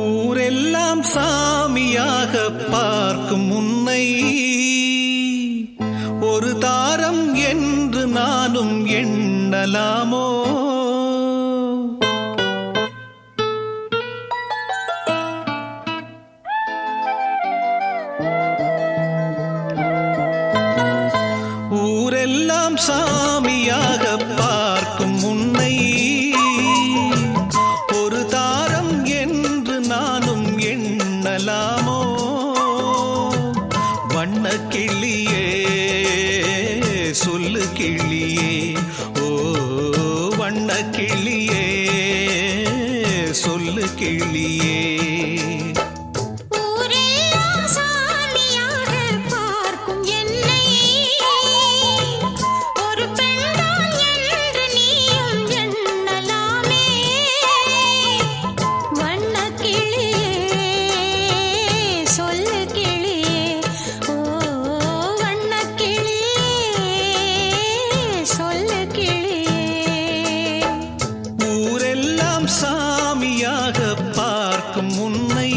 ஊரெல்லாம் சாமியாக பார்க்கும் உன்னை ஒரு தாரம் என்று நானும் எண்ணலாமோ? ஊரெல்லாம் சாமியாக பார்க்கும் உன்னை ஒரு தாரம் என்று நானும் எண்ணலாமோ? வண்ண கிளியே சொல்லு கிளியே, ஓ வண்ண கிளியே சொல்லு கிளியே. சாமியாக பார்க்கும் உன்னை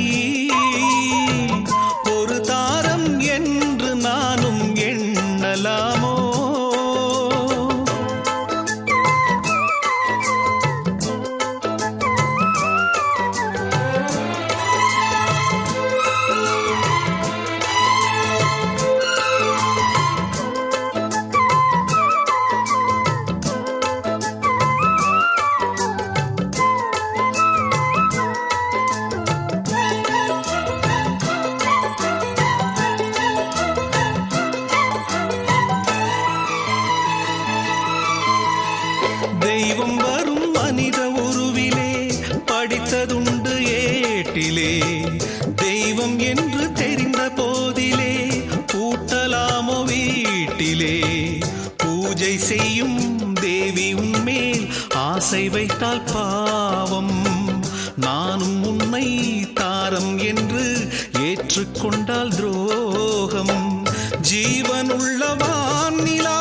ஒரு தாரம் என்று நானும் எண்ணலாமோ? தெய்வம் வரும் மனித உருவிலே படித்ததுண்டு ஏட்டிலே. தெய்வம் என்று தெரிந்த போதிலே பூட்டலாமோ வீட்டிலே? பூஜை செய்யும் தேவி உன்மேல் ஆசை வைத்தால் பாவம். நானும் உன்னை தாரம் என்று ஏற்றுக்கொண்டால் துரோகம். ஜீவனுள்ள வானிலா